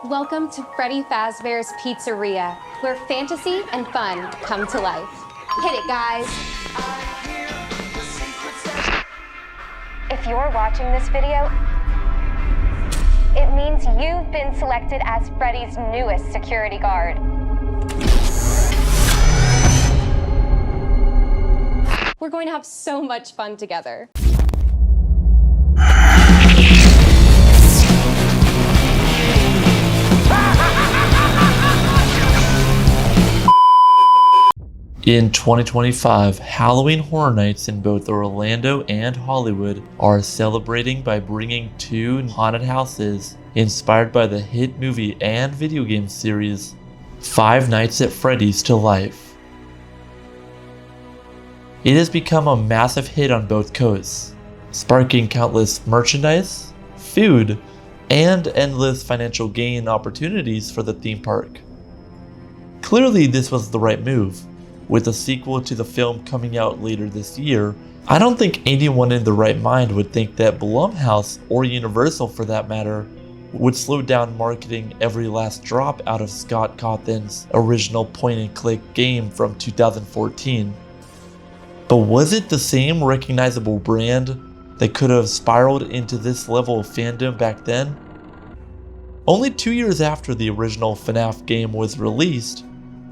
Welcome to Freddy Fazbear's Pizzeria, where fantasy and fun come to life. Hit it, guys. If you're watching this video, it means you've been selected as Freddy's newest security guard. We're going to have so much fun together. In 2025, Halloween Horror Nights in both Orlando and Hollywood are celebrating by bringing two haunted houses inspired by the hit movie and video game series Five Nights at Freddy's to life. It has become a massive hit on both coasts, sparking countless merchandise, food, and endless financial gain opportunities for the theme park. Clearly, this was the right move. With a sequel to the film coming out later this year, I don't think anyone in their right mind would think that Blumhouse, or Universal for that matter, would slow down marketing every last drop out of Scott Cawthon's original point-and-click game from 2014. But was it the same recognizable brand that could have spiraled into this level of fandom back then? Only 2 years after the original FNAF game was released,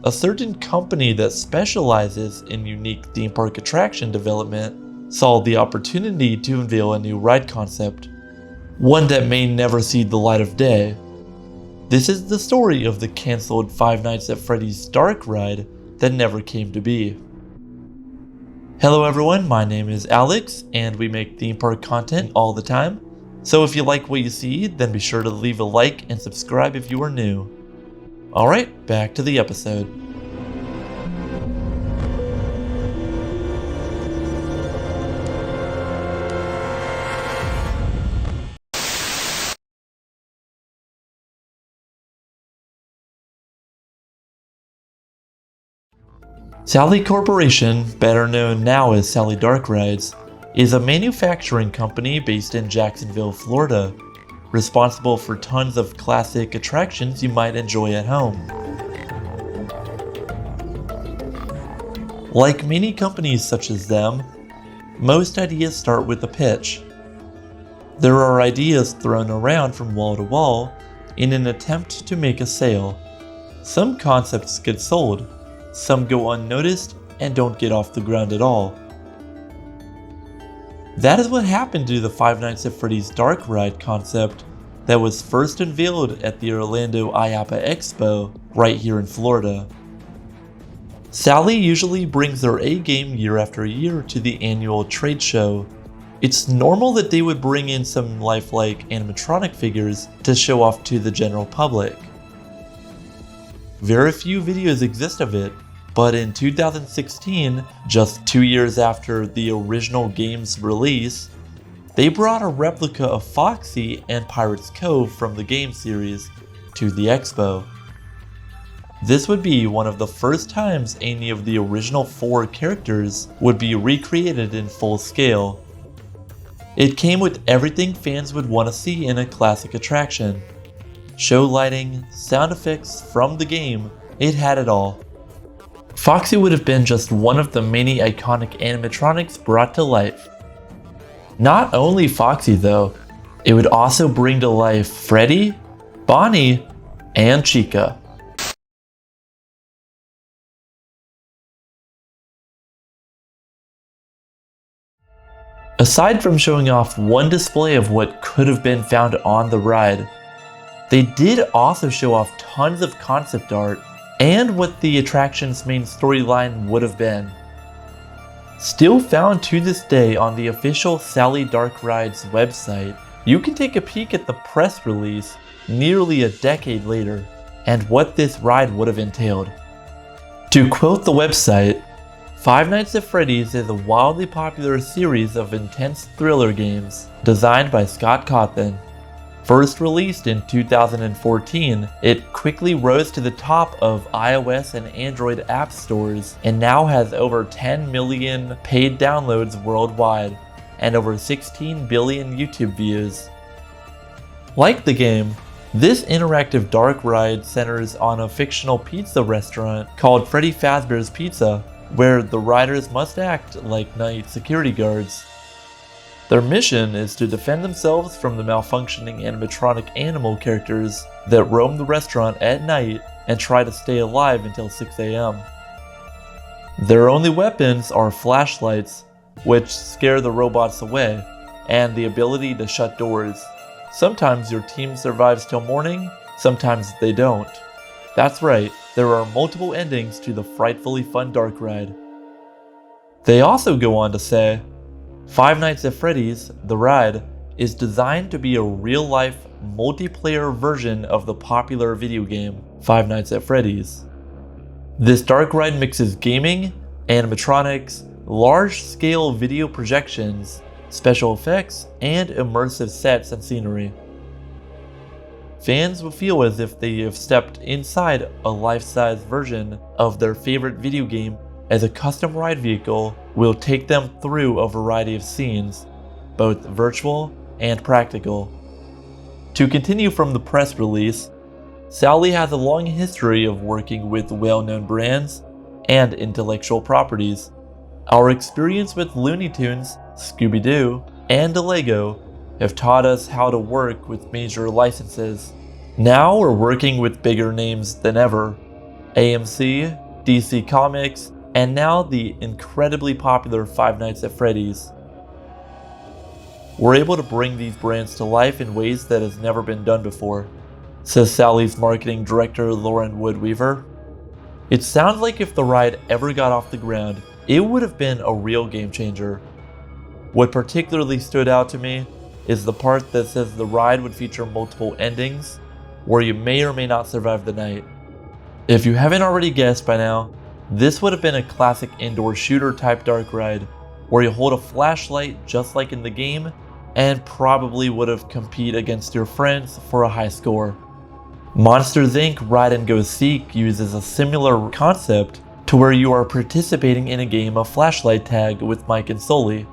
a certain company that specializes in unique theme park attraction development saw the opportunity to unveil a new ride concept, one that may never see the light of day. This is the story of the cancelled Five Nights at Freddy's Dark ride that never came to be. Hello everyone, my name is Alex, and we make theme park content all the time. So if you like what you see, then be sure to leave a like and subscribe if you are new. Alright, back to the episode. Sally Corporation, better known now as Sally Dark Rides, is a manufacturing company based in Jacksonville, Florida, responsible for tons of classic attractions you might enjoy at home. Like many companies such as them, most ideas start with a pitch. There are ideas thrown around from wall to wall in an attempt to make a sale. Some concepts get sold, some go unnoticed and don't get off the ground at all. That is what happened to the Five Nights at Freddy's Dark ride concept that was first unveiled at the Orlando IAAPA Expo right here in Florida. Sally usually brings their A-game year after year to the annual trade show. It's normal that they would bring in some lifelike animatronic figures to show off to the general public. Very few videos exist of it, but in 2016, just 2 years after the original game's release, they brought a replica of Foxy and Pirate's Cove from the game series to the expo. This would be one of the first times any of the original 4 characters would be recreated in full scale. It came with everything fans would want to see in a classic attraction. Show lighting, sound effects from the game, it had it all. Foxy would have been just one of the many iconic animatronics brought to life. Not only Foxy though, it would also bring to life Freddy, Bonnie, and Chica. Aside from showing off one display of what could have been found on the ride, they did also show off tons of concept art and what the attraction's main storyline would have been. Still found to this day on the official Sally Dark Rides website, you can take a peek at the press release nearly a decade later and what this ride would have entailed. To quote the website, Five Nights at Freddy's is a wildly popular series of intense thriller games designed by Scott Cawthon. First released in 2014, it quickly rose to the top of iOS and Android app stores and now has over 10 million paid downloads worldwide and over 16 billion YouTube views. Like the game, This interactive dark ride centers on a fictional pizza restaurant called Freddy Fazbear's Pizza, where the riders must act like night security guards. Their mission is to defend themselves from the malfunctioning animatronic animal characters that roam the restaurant at night and try to stay alive until 6 a.m. Their only weapons are flashlights, which scare the robots away, and the ability to shut doors. Sometimes your team survives till morning, sometimes they don't. That's right, there are multiple endings to the frightfully fun dark ride. They also go on to say, Five Nights at Freddy's, the ride, is designed to be a real-life, multiplayer version of the popular video game, Five Nights at Freddy's. This dark ride mixes gaming, animatronics, large-scale video projections, special effects, and immersive sets and scenery. Fans will feel as if they have stepped inside a life-size version of their favorite video game, as a custom ride vehicle will take them through a variety of scenes, both virtual and practical. To continue from the press release, Sally has a long history of working with well-known brands and intellectual properties. Our experience with Looney Tunes, Scooby-Doo, and Lego have taught us how to work with major licenses. Now we're working with bigger names than ever: AMC, DC Comics, and now the incredibly popular Five Nights at Freddy's. We're able to bring these brands to life in ways that has never been done before, says Sally's marketing director Lauren Wood-Weaver. It sounds like if the ride ever got off the ground, it would have been a real game changer. What particularly stood out to me is the part that says the ride would feature multiple endings, where you may or may not survive the night. If you haven't already guessed by now, this would have been a classic indoor shooter type dark ride, where you hold a flashlight just like in the game, and probably would have compete against your friends for a high score. Monsters Inc. Ride and Go Seek uses a similar concept to where you are participating in a game of flashlight tag with Mike and Sully.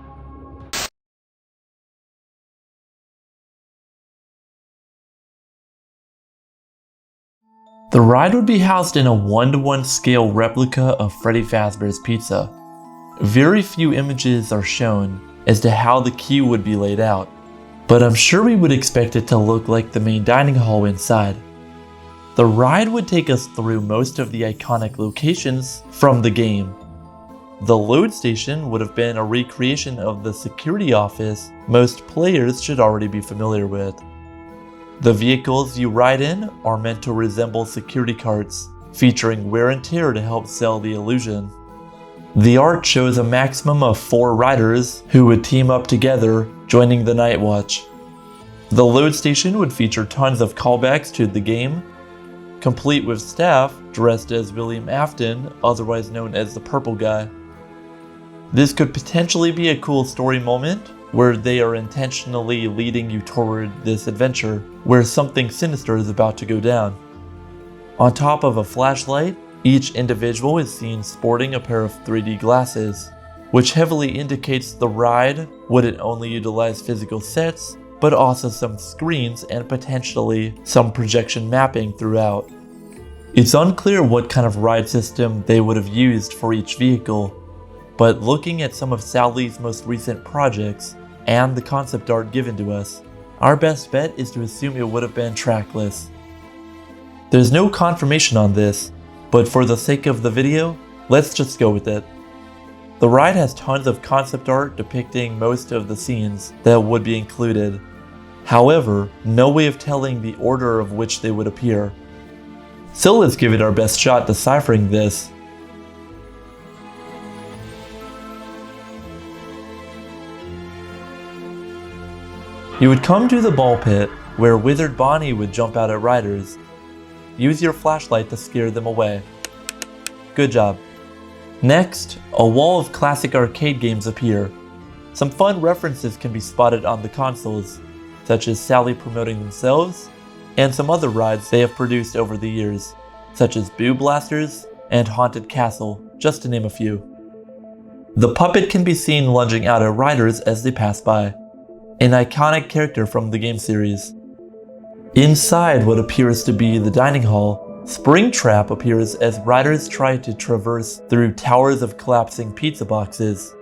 The ride would be housed in a 1:1 scale replica of Freddy Fazbear's Pizza. Very few images are shown as to how the queue would be laid out, but I'm sure we would expect it to look like the main dining hall inside. The ride would take us through most of the iconic locations from the game. The load station would have been a recreation of the security office most players should already be familiar with. The vehicles you ride in are meant to resemble security carts, featuring wear and tear to help sell the illusion. The art shows a maximum of 4 riders who would team up together, joining the Night Watch. The load station would feature tons of callbacks to the game, complete with staff dressed as William Afton, otherwise known as the Purple Guy. This could potentially be a cool story moment, where they are intentionally leading you toward this adventure, where something sinister is about to go down. On top of a flashlight, each individual is seen sporting a pair of 3D glasses, which heavily indicates the ride wouldn't only utilize physical sets, but also some screens and potentially some projection mapping throughout. It's unclear what kind of ride system they would have used for each vehicle, but looking at some of Sally's most recent projects and the concept art given to us, our best bet is to assume it would have been trackless. There's no confirmation on this, but for the sake of the video, let's just go with it. The ride has tons of concept art depicting most of the scenes that would be included. However, no way of telling the order of which they would appear. So let's give it our best shot deciphering this. You would come to the ball pit, where Wizard Bonnie would jump out at riders. Use your flashlight to scare them away. Good job. Next, a wall of classic arcade games appear. Some fun references can be spotted on the consoles, such as Sally promoting themselves, and some other rides they have produced over the years, such as Boo Blasters and Haunted Castle, just to name a few. The puppet can be seen lunging out at riders as they pass by, an iconic character from the game series. Inside what appears to be the dining hall, Springtrap appears as riders try to traverse through towers of collapsing pizza boxes.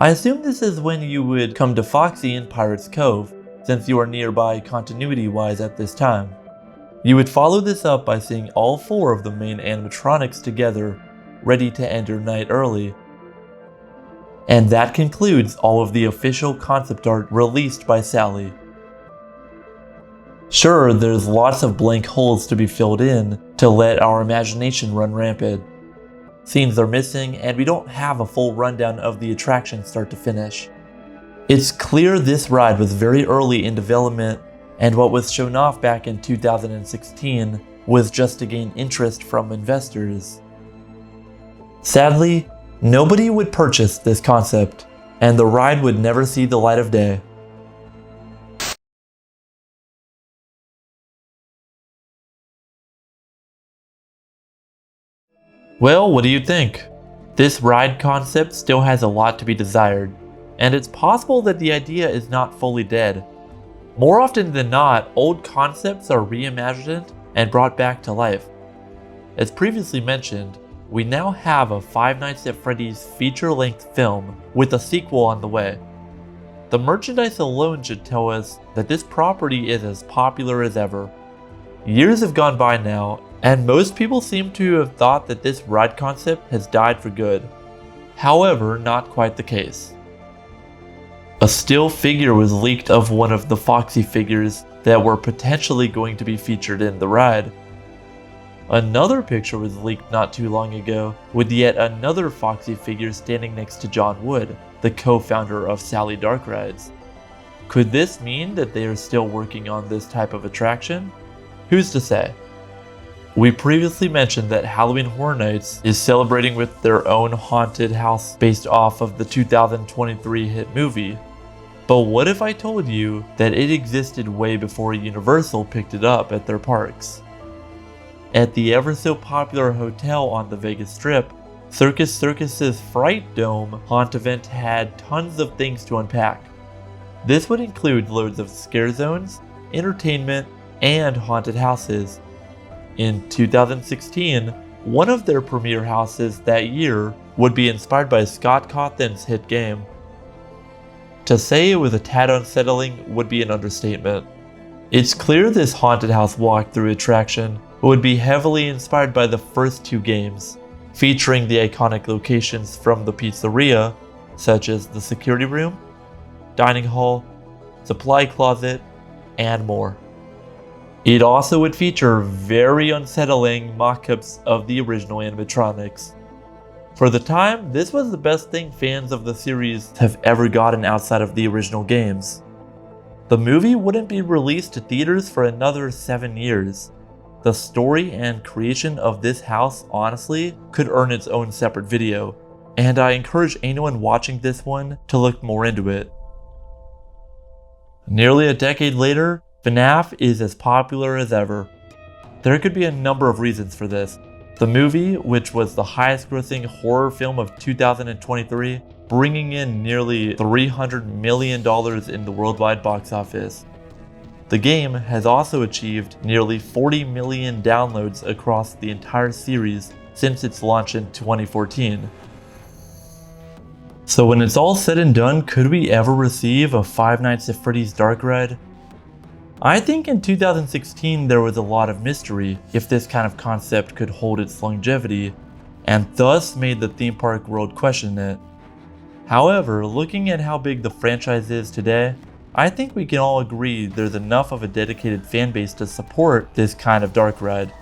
I assume this is when you would come to Foxy in Pirates Cove, since you are nearby continuity-wise at this time. You would follow this up by seeing all 4 of the main animatronics together, ready to end your night early. And that concludes all of the official concept art released by Sally. Sure, there's lots of blank holes to be filled in to let our imagination run rampant. Scenes are missing, and we don't have a full rundown of the attraction start to finish. It's clear this ride was very early in development, and what was shown off back in 2016 was just to gain interest from investors. Sadly, nobody would purchase this concept, and the ride would never see the light of day. Well, what do you think? This ride concept still has a lot to be desired, and it's possible that the idea is not fully dead. More often than not, old concepts are reimagined and brought back to life. As previously mentioned, we now have a Five Nights at Freddy's feature-length film with a sequel on the way. The merchandise alone should tell us that this property is as popular as ever. Years have gone by now, and most people seem to have thought that this ride concept has died for good. However, not quite the case. A still figure was leaked of one of the Foxy figures that were potentially going to be featured in the ride. Another picture was leaked not too long ago, with yet another Foxy figure standing next to John Wood, the co-founder of Sally Dark Rides. Could this mean that they are still working on this type of attraction? Who's to say? We previously mentioned that Halloween Horror Nights is celebrating with their own haunted house based off of the 2023 hit movie. But what if I told you that it existed way before Universal picked it up at their parks? At the ever so popular hotel on the Vegas Strip, Circus Circus's Fright Dome haunt event had tons of things to unpack. This would include loads of scare zones, entertainment, and haunted houses. In 2016, one of their premiere houses that year would be inspired by Scott Cawthon's hit game. To say it was a tad unsettling would be an understatement. It's clear this haunted house walkthrough attraction would be heavily inspired by the first 2 games, featuring the iconic locations from the pizzeria, such as the security room, dining hall, supply closet, and more. It also would feature very unsettling mock-ups of the original animatronics. For the time, this was the best thing fans of the series have ever gotten outside of the original games. The movie wouldn't be released to theaters for another 7 years. The story and creation of this house honestly could earn its own separate video, and I encourage anyone watching this one to look more into it. Nearly a decade later, FNAF is as popular as ever. There could be a number of reasons for this. The movie, which was the highest grossing horror film of 2023, bringing in nearly $300 million in the worldwide box office. The game has also achieved nearly 40 million downloads across the entire series since its launch in 2014. So when it's all said and done, could we ever receive a Five Nights at Freddy's dark ride? I think in 2016 there was a lot of mystery if this kind of concept could hold its longevity, and thus made the theme park world question it. However, looking at how big the franchise is today, I think we can all agree there's enough of a dedicated fan base to support this kind of dark ride,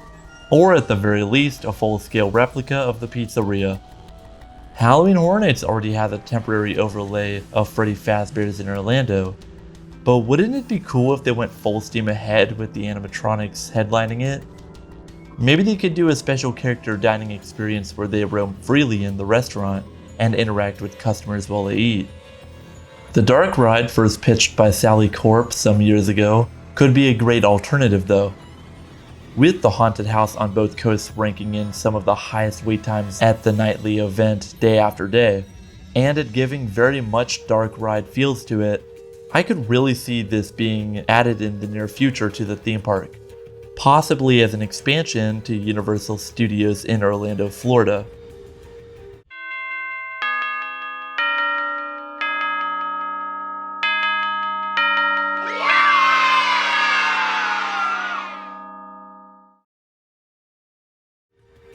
or at the very least a full-scale replica of the pizzeria. Halloween Horror Nights already has a temporary overlay of Freddy Fazbear's in Orlando, but wouldn't it be cool if they went full steam ahead with the animatronics headlining it? Maybe they could do a special character dining experience where they roam freely in the restaurant and interact with customers while they eat. The dark ride, first pitched by Sally Corp some years ago, could be a great alternative though. With the haunted house on both coasts ranking in some of the highest wait times at the nightly event day after day, and it giving very much dark ride feels to it, I could really see this being added in the near future to the theme park, possibly as an expansion to Universal Studios in Orlando, Florida.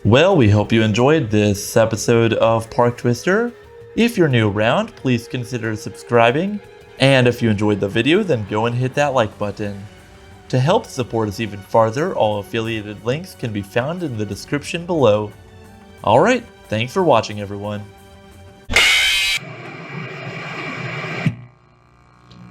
Well, we hope you enjoyed this episode of ParkTwister. If you're new around, please consider subscribing. And if you enjoyed the video, then go and hit that like button. To help support us even farther, all affiliated links can be found in the description below. Alright, thanks for watching everyone.